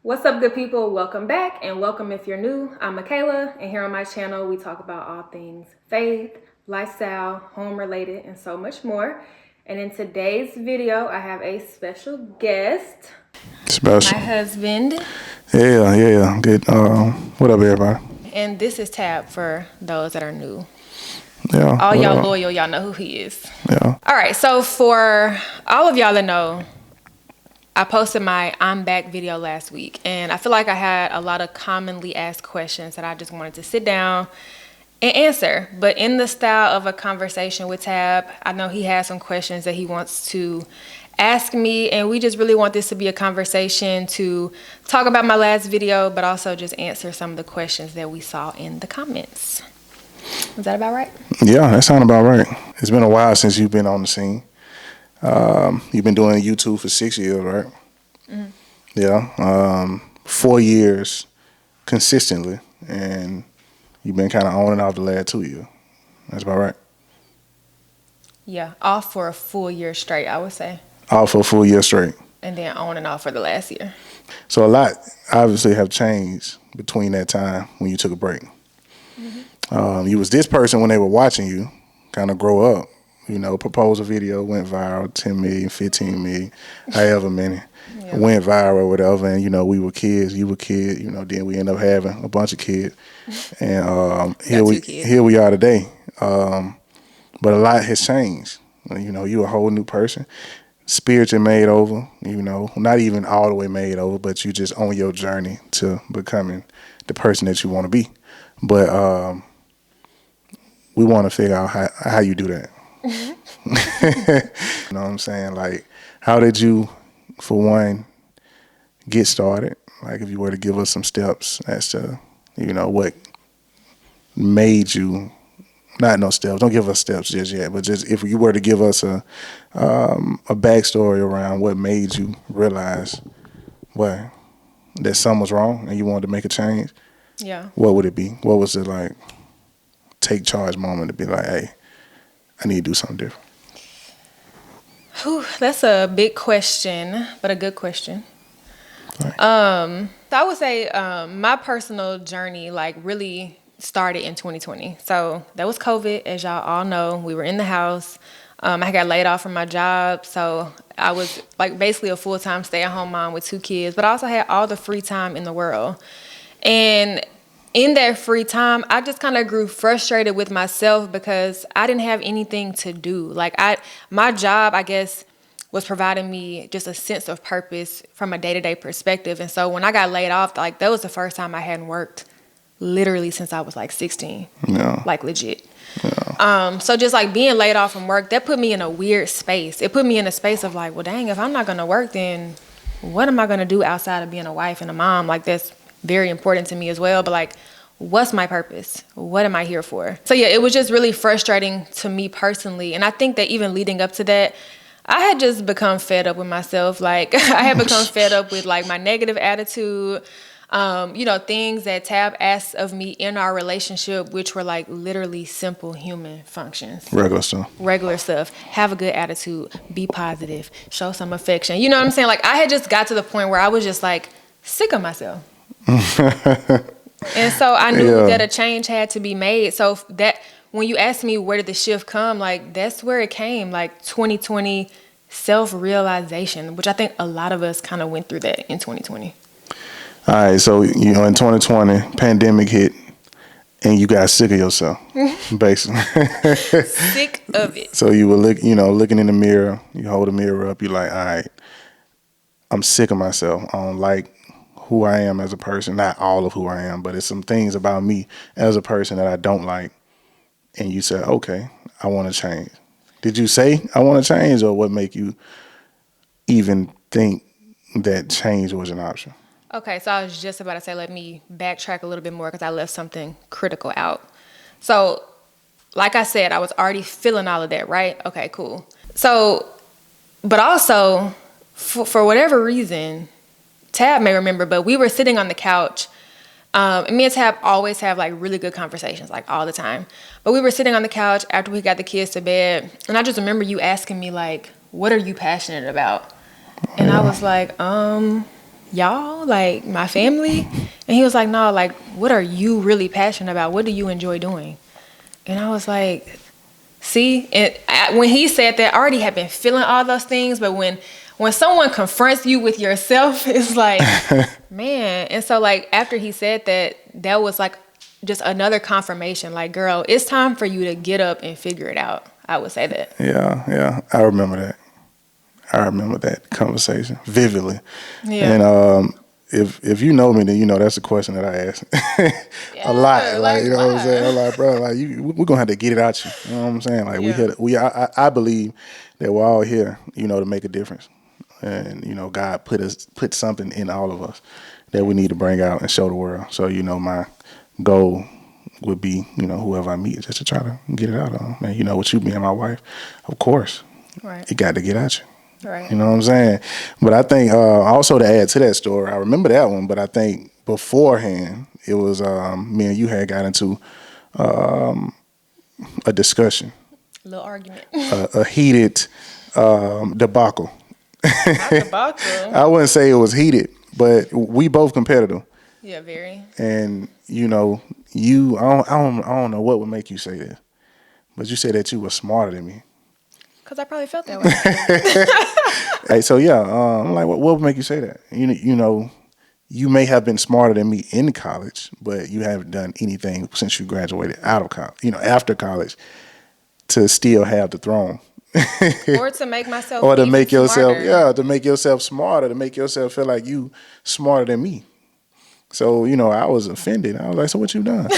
What's up, good people? Welcome back, and welcome if you're new. I'm Makaila, and here on my channel we talk about all things faith, lifestyle, home related, and so much more. And in today's video, I have a special guest, Special. my husband. Yeah. Good. What up, everybody? And this is Tab for those that are new. Yeah. All What y'all up? loyal, y'all know who he is. Yeah. All right, so for all of y'all that know, I posted my I'm back video last week, and I feel like I had a lot of commonly asked questions that I just wanted to sit down and answer. But in the style of a conversation with Tab, I know he has some questions that he wants to ask me, and we just really want this to be a conversation to talk about my last video, but also just answer some of the questions that we saw in the comments. Is that about right? Yeah, that sounds about right. It's been a while since you've been on the scene. You've been doing YouTube for 6 years, right? Mm-hmm. Yeah. 4 years consistently, and you've been kind of on and off the last 2 years. That's about right. Yeah, off for a full year straight, I would say. All for a full year straight. And then on and off for the last year. So a lot obviously have changed between that time when you took a break. Mm-hmm. You was this person when they were watching you kind of grow up. You know, proposal video went viral, 10 million, 15 million, however many. Yeah. Went viral or whatever. And, you know, we were kids, you were kids, you know, then we ended up having a bunch of kids. And here we are today. But a lot has changed. You know, you're a whole new person. Spiritually made over, you know, not even all the way made over, but you just on your journey to becoming the person that you want to be. But we want to figure out how you do that. You know what I'm saying? Like, how did you, for one, get started? Like, if you were to give us some steps as to, you know, what made you, not no steps, don't give us steps just yet, but just if you were to give us a backstory around what made you realize that something was wrong and you wanted to make a change, Yeah. what would it be? What was the, like, take charge moment to be like, hey, I need to do something different? Whew, that's a big question, but a good question. Right. So I would say my personal journey like really started in 2020. So that was COVID, as y'all all know. We were in the house. I got laid off from my job, so I was like basically a full-time stay-at-home mom with 2 kids, but I also had all the free time in the world. And in that free time, I just kind of grew frustrated with myself because I didn't have anything to do. Like my job, I guess, was providing me just a sense of purpose from a day-to-day perspective. And so when I got laid off, like that was the first time I hadn't worked literally since I was like 16. Yeah. Like legit. Yeah. So just like being laid off from work, that put me in a weird space. It put me in a space of like, well, dang, if I'm not going to work, then what am I going to do outside of being a wife and a mom? Like that's very important to me as well. But like, what's my purpose? What am I here for? So yeah, it was just really frustrating to me personally. And I think that even leading up to that, I had just become fed up with myself. Like I had become fed up with like my negative attitude, you know, things that Tab asked of me in our relationship, which were like literally simple human functions. Regular stuff. Have a good attitude, be positive, show some affection. You know what I'm saying? Like I had just got to the point where I was just like sick of myself. And so I knew that a change had to be made. So that when you asked me where did the shift come, like that's where it came, like 2020 self-realization, which I think a lot of us kind of went through that in 2020. All right, so you know, in 2020, pandemic hit, and you got sick of yourself, basically. Sick of it. So you were looking in the mirror. You hold the mirror up. You're like, all right, I'm sick of myself. I don't like who I am as a person. Not all of who I am, but it's some things about me as a person that I don't like. And you said, okay, I want to change. Did you say I want to change, or what make you even think that change was an option? Okay, so I was just about to say, let me backtrack a little bit more because I left something critical out. So, like I said, I was already feeling all of that, right? Okay, cool. So, but also, for whatever reason, Tab may remember, but we were sitting on the couch. And me and Tab always have like really good conversations, like all the time. But we were sitting on the couch after we got the kids to bed. And I just remember you asking me like, what are you passionate about? And I was like, y'all, like my family? And he was like, no, like, what are you really passionate about? What do you enjoy doing? And I was like, see, and when he said that, I already had been feeling all those things, but when someone confronts you with yourself, it's like, man. And so like after he said that, that was like just another confirmation. Like, girl, it's time for you to get up and figure it out. I would say that. Yeah. I remember that. I remember that conversation vividly. Yeah. And if you know me, then you know that's the question that I ask Yeah, a lot. Like, you know why? what I'm saying? I'm like, bro, like we're gonna have to get it out you. You know what I'm saying? Like I believe that we're all here, you know, to make a difference. And, you know, God put something in all of us that we need to bring out and show the world. So, you know, my goal would be, you know, whoever I meet, just to try to get it out of them. And, you know, with you being my wife, of course, Right. it got to get at you. Right. You know what I'm saying? But I think also to add to that story, I remember that one, but I think beforehand, it was me and you had got into a discussion. A little argument. A heated debacle. Not debacle. I wouldn't say it was heated, but we both competitive. Yeah, very. And, you know, I don't know what would make you say that, but you said that you were smarter than me. Because I probably felt that way. Hey, so yeah, I'm like, what would make you say that? You know, you may have been smarter than me in college, but you haven't done anything since you graduated out of college, you know, after college, to still have the throne. Or to make myself or to make yourself, smarter. to make yourself smarter, to make yourself feel like you smarter than me. So, you know, I was offended. I was like, so what you done?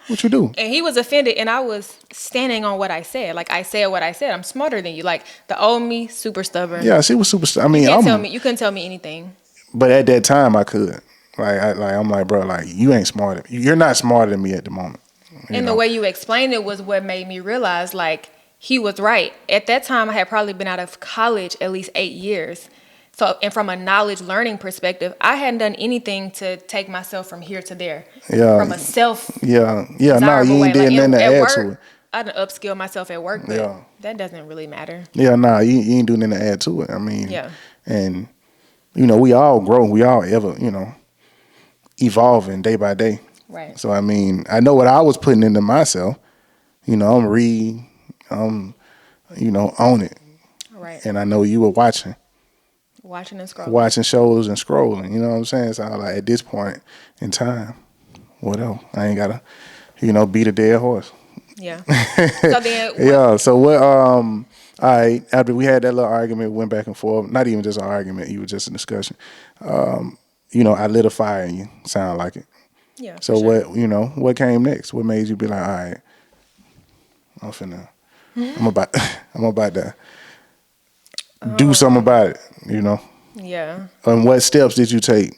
What you do? And he was offended, and I was standing on what I said. Like, I said what I said. I'm smarter than you. Like, the old me, super stubborn. Yeah, she was super. I mean, you couldn't tell me anything. But at that time, I could. I'm like, bro, like you ain't smarter. You're not smarter than me at the moment. And the way you explained it was what made me realize, like, he was right. At that time, I had probably been out of college at least 8 years. So, and from a knowledge learning perspective, I hadn't done anything to take myself from here to there. Yeah. From a self. Yeah. No, you ain't did nothing to add to it. I done upskill myself at work, but that doesn't really matter. Yeah, nah, you ain't doing nothing to add to it. I mean, yeah. And, you know, we all grow. We all ever, you know, evolving day by day. Right. So, I mean, I know what I was putting into myself. You know, you know, on it. Right. And I know you were watching. Watching and scrolling. Watching shows and scrolling. You know what I'm saying? So, like, at this point in time, what else? I ain't got to, you know, beat a dead horse. Yeah. So then. Yeah. So what? All right. After we had that little argument, went back and forth. Not even just an argument. It was just a discussion. You know, I lit a fire in you. Sound like it. Yeah. So sure. what? You know, what came next? What made you be like, all right, I'm finna. I'm about to do something about it. You know. Yeah. And what steps did you take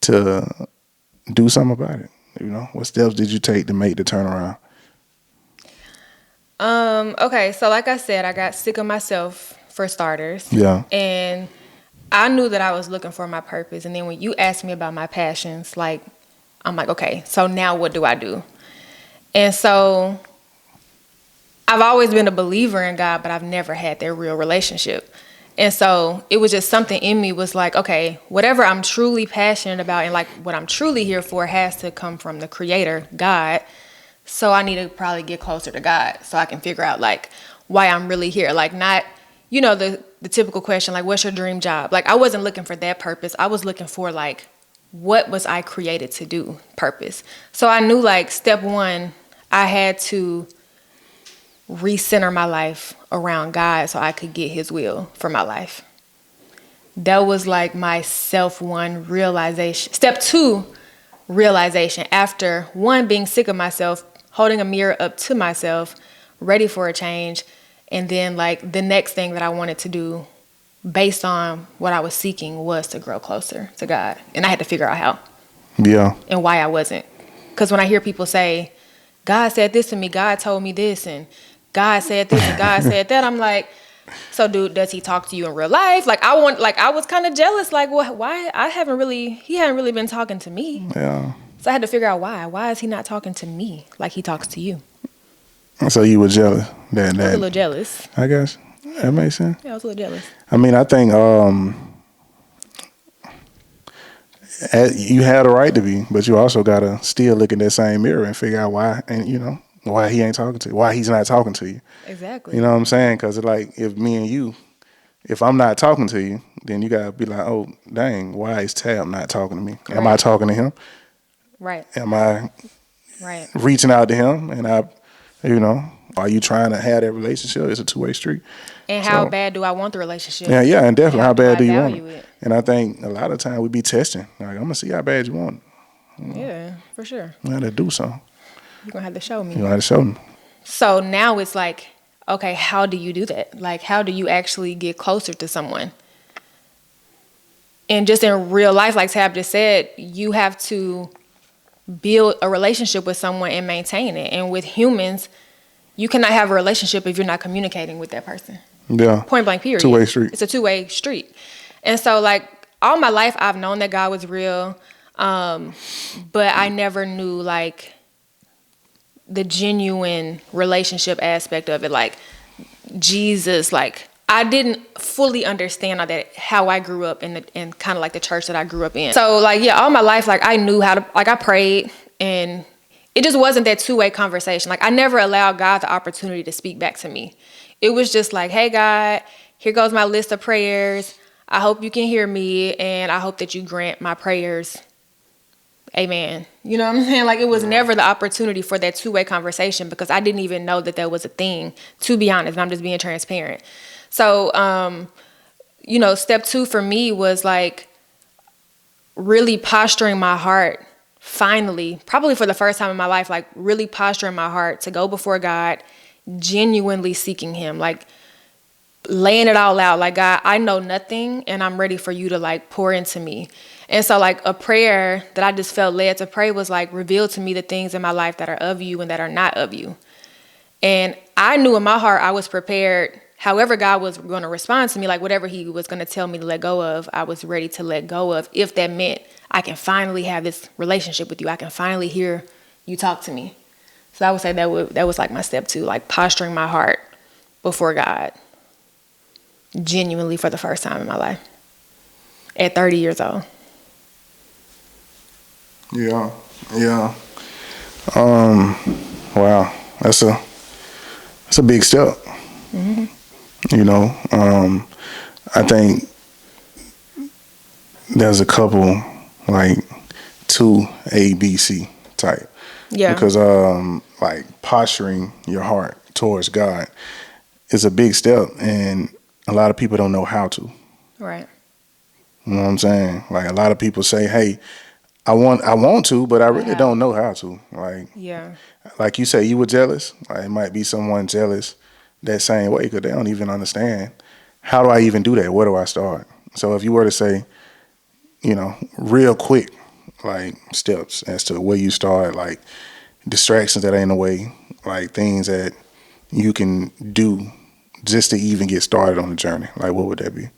to do something about it? You know, what steps did you take to make the turnaround? Okay, so like I said, I got sick of myself for starters. Yeah. And I knew that I was looking for my purpose. And then when you asked me about my passions, like, I'm like, okay, so now what do I do? And so I've always been a believer in God, but I've never had that real relationship. And so it was just something in me was like, okay, whatever I'm truly passionate about and like what I'm truly here for has to come from the Creator, God. So I need to probably get closer to God so I can figure out like why I'm really here. Like not, you know, the typical question, like what's your dream job? Like I wasn't looking for that purpose. I was looking for like, what was I created to do purpose? So I knew like step one, I had to recenter my life around God so I could get his will for my life. That was like my self one realization. Step two, realization. After one, being sick of myself, holding a mirror up to myself, ready for a change. And then like the next thing that I wanted to do based on what I was seeking was to grow closer to God. And I had to figure out how. Yeah. And why I wasn't. Because when I hear people say, God said this to me, God told me this, and God said this and God said that, I'm like, so dude, does he talk to you in real life? Like I was kind of jealous, like, well, why he hadn't really been talking to me. Yeah. So I had to figure out why. Why is he not talking to me like he talks to you? So you were jealous. I was a little jealous. I guess. That makes sense. Yeah, I was a little jealous. I mean, I think You had a right to be, but you also gotta still look in that same mirror and figure out why, and why he ain't talking to you, why he's not talking to you. Exactly. You know what I'm saying? Because like if me and you, if I'm not talking to you, then you gotta be like, oh dang, why is Tab not talking to me? Am I Right. talking to him? Right. Am I Right. reaching out to him? And are you trying to have that relationship? It's a two-way street. And how So bad do I want the relationship? yeah, and And definitely, how how do bad I do you want it? value it? And I think a lot of time we be testing. Like, I'm gonna see how bad you want it. Yeah, for sure. You gotta do something. You're going to have to show You me. gotta show them. So now it's like, okay, how do you do that? Like, how do you actually get closer to someone? And just in real life, like Tab just said, you have to build a relationship with someone and maintain it. And with humans, you cannot have a relationship if you're not communicating with that person. Yeah. Point blank, period. Two-way street. It's a two-way street. And so, like, all my life, I've known that God was real, but I never knew, like, the genuine relationship aspect of it. Like, Jesus, like, I didn't fully understand all that, how I grew up in kind of like the church that I grew up in. So like, yeah, all my life, like I knew how to, like I prayed, and it just wasn't that two-way conversation. Like I never allowed God the opportunity to speak back to me. It was just like, hey God, here goes my list of prayers. I hope you can hear me, and I hope that you grant my prayers. Amen. You know what I'm saying? Like it was never the opportunity for that two-way conversation, because I didn't even know that was a thing, to be honest. And I'm just being transparent. So, step 2 for me was like really posturing my heart, finally, probably for the first time in my life, like really posturing my heart to go before God, genuinely seeking him, like laying it all out. Like, God, I know nothing, and I'm ready for you to like pour into me. And so like a prayer that I just felt led to pray was like, reveal to me the things in my life that are of you and that are not of you. And I knew in my heart I was prepared. However God was going to respond to me, like whatever he was going to tell me to let go of, I was ready to let go of, if that meant I can finally have this relationship with you. I can finally hear you talk to me. So I would say that was like my step 2, like posturing my heart before God, genuinely, for the first time in my life at 30 years old. Yeah. Wow. That's a big step. Mm-hmm. I think there's a couple, like 2 A, B, C type. Yeah. Because like posturing your heart towards God is a big step, and a lot of people don't know how to. Right. You know what I'm saying? Like a lot of people say, "Hey, I want to, but I really don't know how to." Like, yeah. Like you say, you were jealous. Like, it might be someone jealous that same way, because they don't even understand, how do I even do that? Where do I start? So if you were to say, real quick, like steps as to where you start, like distractions that ain't in the way, like things that you can do just to even get started on the journey, like what would that be?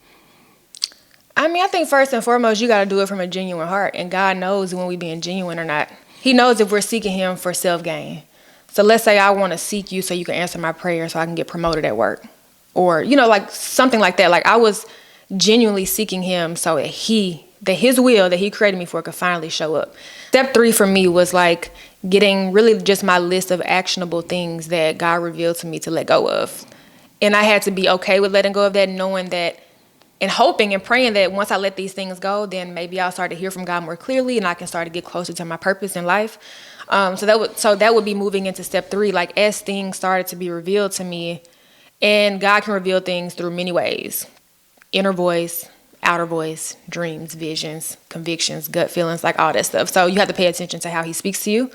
I mean, I think first and foremost, you got to do it from a genuine heart. And God knows when we being genuine or not. He knows if we're seeking him for self-gain. So let's say I want to seek you so you can answer my prayer so I can get promoted at work. Or, like something like that. Like I was genuinely seeking him so that his will that he created me for could finally show up. Step 3 for me was like getting really just my list of actionable things that God revealed to me to let go of. And I had to be okay with letting go of that, knowing that, and hoping and praying that once I let these things go, then maybe I'll start to hear from God more clearly, and I can start to get closer to my purpose in life. So that would be moving into step 3. Like as things started to be revealed to me, and God can reveal things through many ways: inner voice, outer voice, dreams, visions, convictions, gut feelings, like all that stuff. So you have to pay attention to how he speaks to you.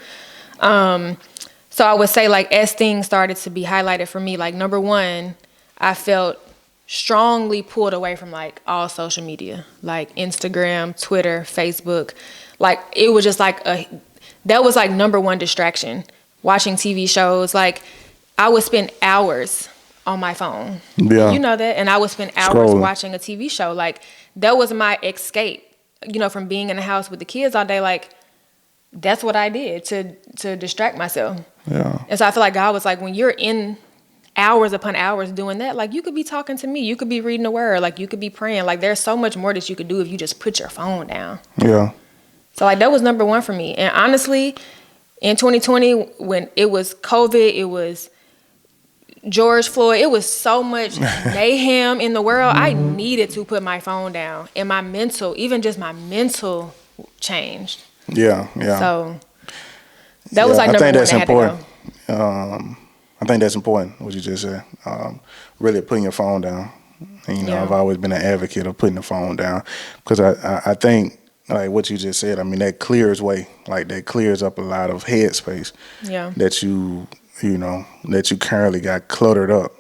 So I would say, like, as things started to be highlighted for me, like number 1, I felt strongly pulled away from like all social media, like Instagram, Twitter, Facebook. Like it was just like that was like number 1 distraction. Watching TV shows, like I would spend hours on my phone. Yeah. You know that? And I would spend hours watching a TV show. Like that was my escape, from being in the house with the kids all day. Like that's what I did to distract myself. Yeah. And so I feel like God was like, when you're in hours upon hours doing that, like you could be talking to me, you could be reading the word, like you could be praying. Like there's so much more that you could do if you just put your phone down. Yeah. So like that was number one for me. And honestly, in 2020, when it was COVID, it was George Floyd, it was so much mayhem in the world. I needed to put my phone down, and my mental, even just my mental, changed. Yeah. So that was like number one. I think that's important. I think that's important. What you just said, really putting your phone down. And, I've always been an advocate of putting the phone down because I think like what you just said. I mean, that clears that clears up a lot of headspace. Yeah. That that you currently got cluttered up.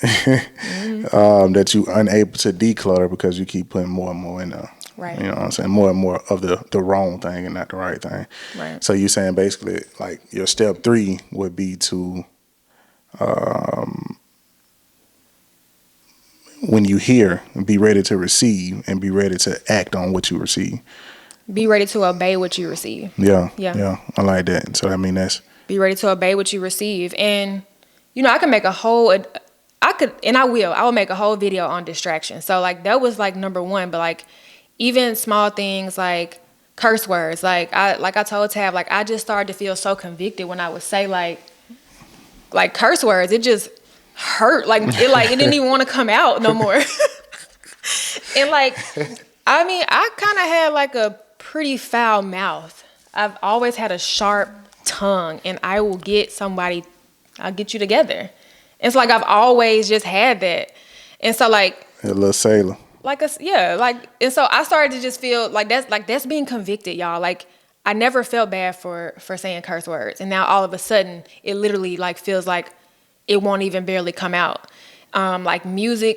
That you unable to declutter because you keep putting more and more in there. Right. You know what I'm saying? More and more of the wrong thing and not the right thing. Right. So you're saying basically like your step 3 would be to when you hear, be ready to receive and be ready to act on what you receive. Be ready to obey what you receive. Yeah. I like that. So I mean that's be ready to obey what you receive. And I can make I will make a whole video on distraction. So like that was like number one, but like even small things like curse words, like I told Tab, like I just started to feel so convicted when I would say like curse words. It just hurt, it didn't even want to come out no more. And like I mean, I kind of had like a pretty foul mouth. I've always had a sharp tongue, and I'll get you together. It's like I've always just had that. And so like a little sailor. And so I started to just feel that's being convicted, y'all. Like I never felt bad for saying curse words. And now all of a sudden it literally like feels like it won't even barely come out. Like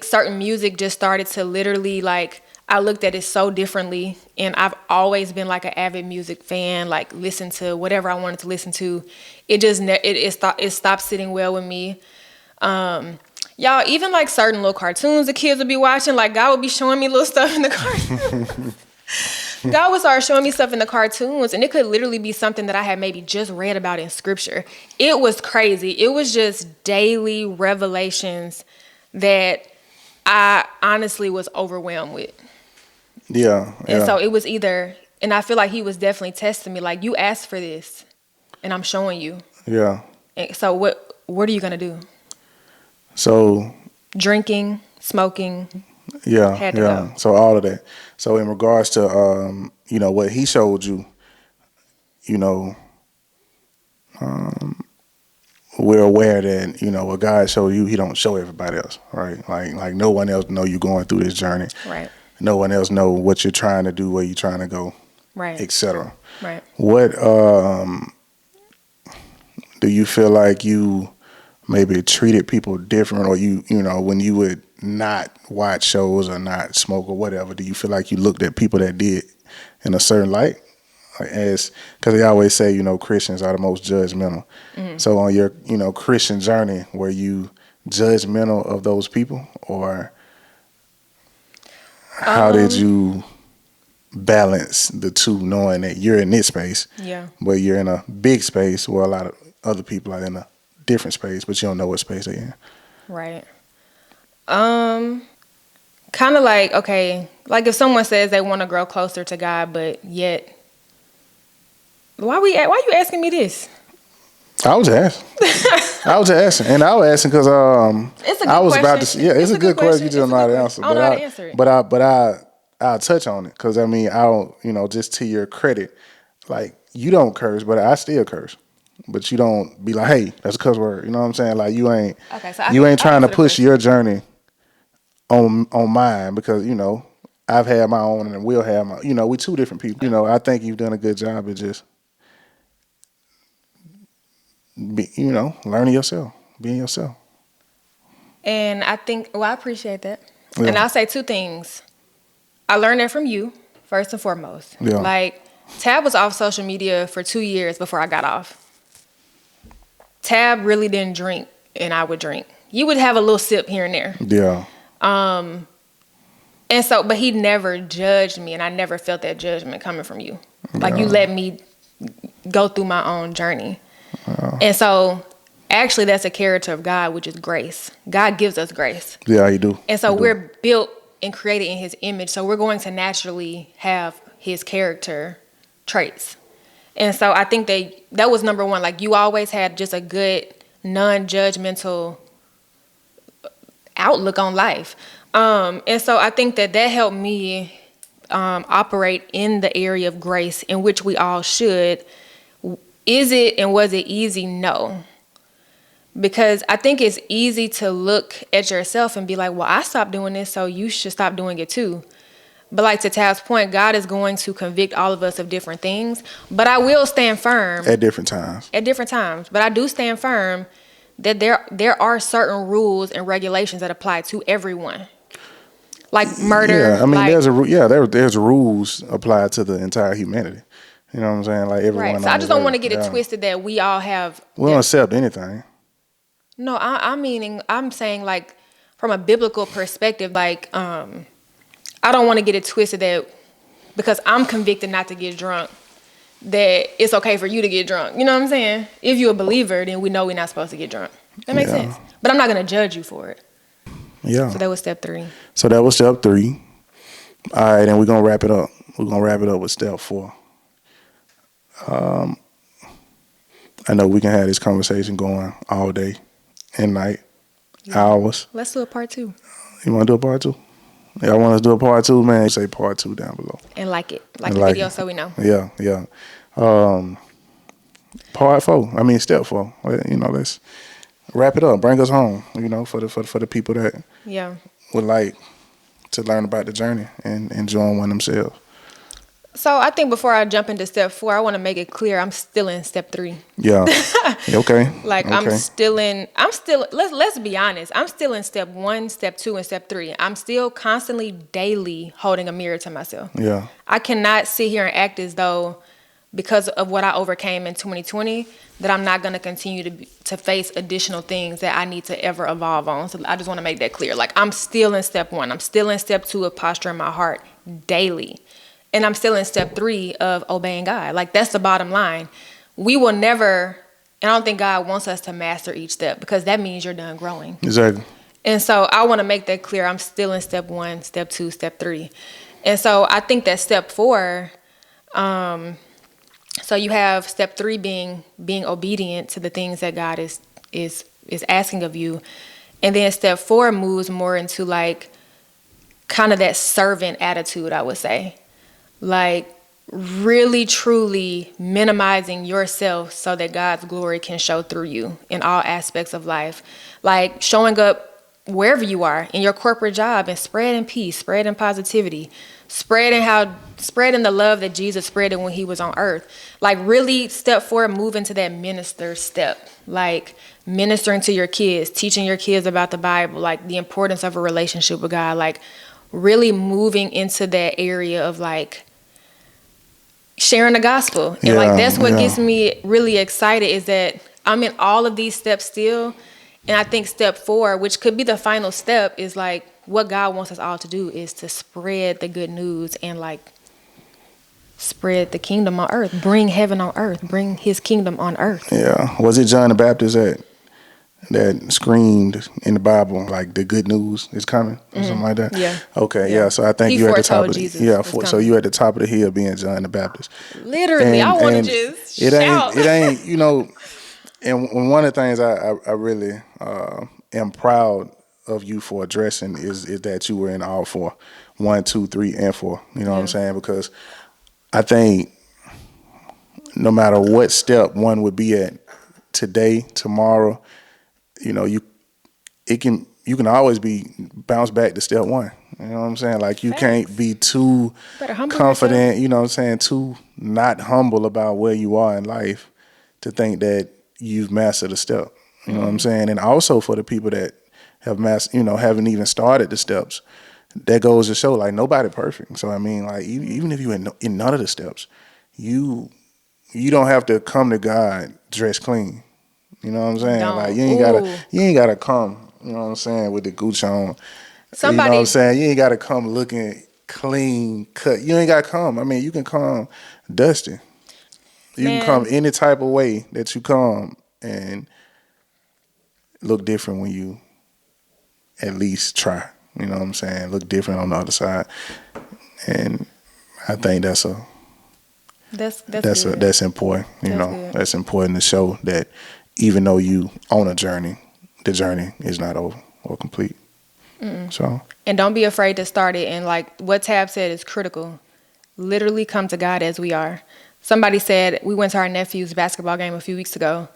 certain music just started to literally like I looked at it so differently, and I've always been like an avid music fan, like listen to whatever I wanted to listen to. It just it stopped sitting well with me. Y'all, even like certain little cartoons the kids would be watching, like God would be showing me little stuff in the cartoons. God would start showing me stuff in the cartoons, and it could literally be something that I had maybe just read about in scripture. It was crazy. It was just daily revelations that I honestly was overwhelmed with. Yeah. And so it was and I feel like he was definitely testing me, like, you asked for this, and I'm showing you. Yeah. And so what are you going to do? So. Drinking, smoking. Yeah. Had to go. So all of that. So in regards to, what he showed you, we're aware that, what God showed you, he don't show everybody else, right? Like no one else know you going through this journey. Right. No one else know what you're trying to do, where you're trying to go, right, etc. Right. What do you feel like you maybe treated people different, or when you would not watch shows or not smoke or whatever, do you feel like you looked at people that did in a certain light? Because they always say, Christians are the most judgmental. Mm-hmm. So on your, Christian journey, were you judgmental of those people, or how did you balance the two, knowing that you're in this space, but you're in a big space where a lot of other people are in a different space, but you don't know what space they're in? Right. Kind of like, okay, like if someone says they want to grow closer to God, but yet, why are you asking me this? I was asking. And I was asking because it's a good question. It's a good question. You just don't know how to answer. I don't know how to answer it. But I'll touch on it because I don't, just to your credit, like you don't curse, but I still curse. But you don't be like, hey, that's a cuss word. You know what I'm saying? Like you ain't trying to push your journey on mine because I've had my own and we'll have my. We two different people. I think you've done a good job at just. Learning yourself, being yourself. And I think, I appreciate that. Yeah. And I'll say two things. I learned that from you, first and foremost. Yeah. Like, Tab was off social media for 2 years before I got off. Tab really didn't drink, and I would drink. You would have a little sip here and there. Yeah. And so, but he never judged me, and I never felt that judgment coming from you. Like, you let me go through my own journey. And so, actually, that's a character of God, which is grace. God gives us grace. Yeah, he do. And so we're built and created in his image. So we're going to naturally have his character traits. And so I think that was number one. Like, you always had just a good, non-judgmental outlook on life. And so I think that helped me operate in the area of grace, in which we all should. Is it and was it easy? No. Because I think it's easy to look at yourself and be like, well, I stopped doing this, so you should stop doing it too. But like to Tav's point, God is going to convict all of us of different things. But I will stand firm. At different times. At different times. But I do stand firm that there are certain rules and regulations that apply to everyone. Like murder. Yeah, I mean, like, there's rules applied to the entire humanity. You know what I'm saying? Like everyone. Right. So I just don't want to get it twisted that we all have. We don't accept anything. No, I'm saying, like, from a biblical perspective, like, I don't want to get it twisted that because I'm convicted not to get drunk, that it's okay for you to get drunk. You know what I'm saying? If you're a believer, then we know we're not supposed to get drunk. That makes sense. But I'm not going to judge you for it. Yeah. So that was step 3. So that was step 3. All right, and we're going to wrap it up. We're going to wrap it up with step 4. I know we can have this conversation going all day and night, hours. Let's do a part 2. You want to do a part 2? Y'all want us to do a part 2, man? Say part 2 down below. And like it. Like the video so we know. Yeah. Part 4. I mean, step 4. You know, let's wrap it up. Bring us home, you know, for the people that would like to learn about the journey and join one themselves. So I think before I jump into step 4, I want to make it clear I'm still in step 3. Yeah. Okay. Like, okay. Let's be honest. I'm still in step 1, step 2, and step 3. I'm still constantly, daily holding a mirror to myself. Yeah. I cannot sit here and act as though, because of what I overcame in 2020, that I'm not going to continue to face additional things that I need to ever evolve on. So I just want to make that clear. Like, I'm still in step 1. I'm still in step 2 of posturing my heart daily. And I'm still in step 3 of obeying God. Like, that's the bottom line. We will never, and I don't think God wants us to master each step, because that means you're done growing. Exactly. And so I want to make that clear. I'm still in step 1, step 2, step 3. And so I think that step 4, so you have step 3 being obedient to the things that God is asking of you. And then step 4 moves more into, like, kind of that servant attitude, I would say. Like, really, truly minimizing yourself so that God's glory can show through you in all aspects of life. Like, showing up wherever you are, in your corporate job, and spreading peace, spreading positivity, spreading the love that Jesus spread when he was on earth. Like, really, step 4, move into that minister step. Like, ministering to your kids, teaching your kids about the Bible, like the importance of a relationship with God. Like, really moving into that area of, like, sharing the gospel. And like, that's what gets me really excited, is that I'm in all of these steps still. And I think step 4, which could be the final step, is like, what God wants us all to do is to spread the good news and, like, spread the kingdom on earth, bring heaven on earth, bring his kingdom on earth. Yeah. Was it John the Baptist that screamed in the Bible, like, the good news is coming, or something like that? Yeah. Okay, yeah. So I think you're at the top of so you're at the top of the hill being John the Baptist. Literally, I want to just shout. It ain't, you know, and one of the things I really am proud of you for addressing is that you were in all 4, 1, 2, 3, and 4. You know what I'm saying? Because I think no matter what step one would be at today, tomorrow, you know, you can always be bounced back to step 1. You know what I'm saying? Like, you can't be too confident, yourself. You know what I'm saying, too not humble about where you are in life to think that you've mastered a step. You know what I'm saying? And also for the people that have haven't even started the steps, that goes to show, like, nobody perfect. So I mean, like, even if you're in none of the steps, you don't have to come to God dressed clean. You know what I'm saying? No. Like, you ain't gotta come, you know what I'm saying, with the Gucci on. You know what I'm saying? You ain't gotta come looking clean cut. You ain't gotta come. I mean, you can come dusty. You can come any type of way that you come and look different when you at least try. You know what I'm saying? Look different on the other side. And I think that's good. That's important. That's important to show that even though you on a journey, the journey is not over or complete. So, and don't be afraid to start it. And like what Tab said is critical. Literally come to God as we are. Somebody said, we went to our nephew's basketball game a few weeks ago,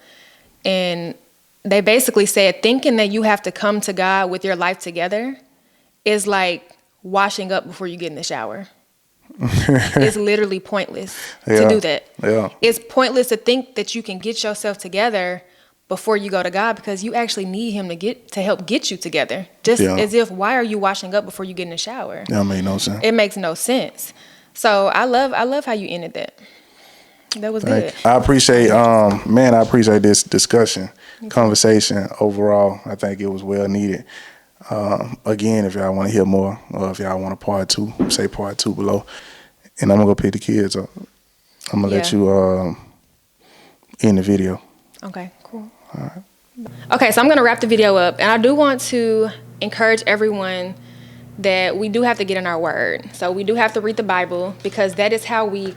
and they basically said thinking that you have to come to God with your life together is like washing up before you get in the shower. It's literally pointless to do that. Yeah. It's pointless to think that you can get yourself together before you go to God, because you actually need him to help get you together. Just as if, why are you washing up before you get in the shower? That made no sense. It makes no sense. So I love how you ended that. That was good. I appreciate I appreciate this discussion, conversation overall. I think it was well needed. Again, if y'all want to hear more, or if y'all want a part 2, say part 2 below. And I'm gonna go pick the kids up. I'm gonna let you end the video. Okay, cool. All right. Okay, so I'm gonna wrap the video up, and I do want to encourage everyone that we do have to get in our word. So we do have to read the Bible, because that is how we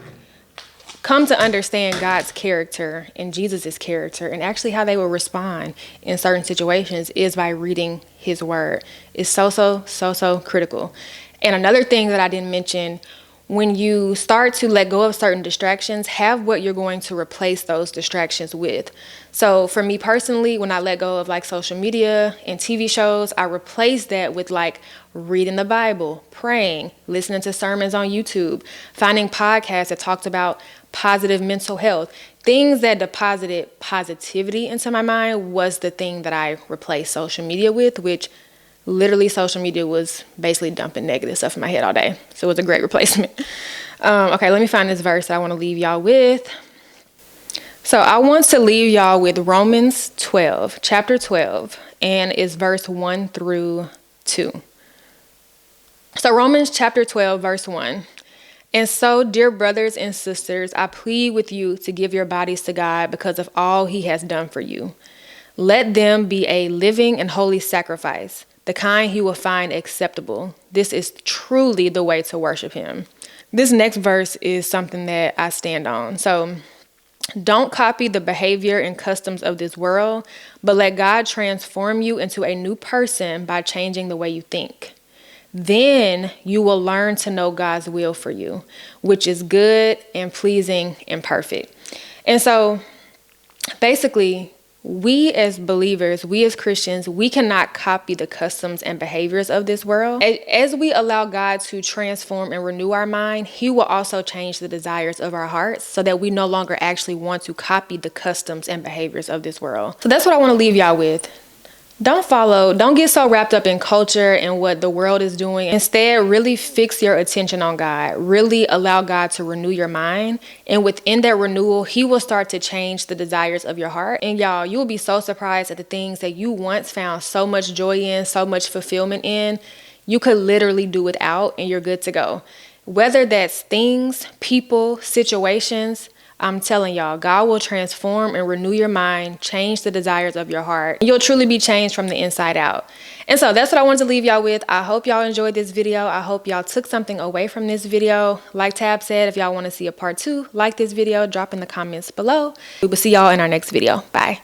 come to understand God's character and Jesus's character, and actually how they will respond in certain situations is by reading his word. It's so critical. And another thing that I didn't mention, when you start to let go of certain distractions, have what you're going to replace those distractions with. So for me personally, when I let go of like social media and TV shows, I replace that with like reading the Bible, praying, listening to sermons on YouTube, finding podcasts that talked about positive mental health. Things that deposited positivity into my mind was the thing that I replaced social media with, which literally social media was basically dumping negative stuff in my head all day. So it was a great replacement. Okay, let me find this verse that I want to leave y'all with. So I want to leave y'all with Romans 12, chapter 12, and it's verse 1 through 2. So Romans chapter 12, verse 1. And so, dear brothers and sisters, I plead with you to give your bodies to God because of all he has done for you. Let them be a living and holy sacrifice, the kind he will find acceptable. This is truly the way to worship him. This next verse is something that I stand on. So, don't copy the behavior and customs of this world, but let God transform you into a new person by changing the way you think. Then you will learn to know God's will for you, which is good and pleasing and perfect. And so basically, we as believers, we as Christians, we cannot copy the customs and behaviors of this world. As we allow God to transform and renew our mind, he will also change the desires of our hearts so that we no longer actually want to copy the customs and behaviors of this world. So that's what I want to leave y'all with. Don't get so wrapped up in culture and what the world is doing. Instead, really fix your attention on God. Really allow God to renew your mind. And within that renewal, he will start to change the desires of your heart. And y'all, you will be so surprised at the things that you once found so much joy in, so much fulfillment in. You could literally do without, and you're good to go. Whether that's things, people, situations, I'm telling y'all, God will transform and renew your mind, change the desires of your heart. You'll truly be changed from the inside out. And so that's what I wanted to leave y'all with. I hope y'all enjoyed this video. I hope y'all took something away from this video. Like Tab said, if y'all want to see a part 2, like this video, drop in the comments below. We will see y'all in our next video. Bye.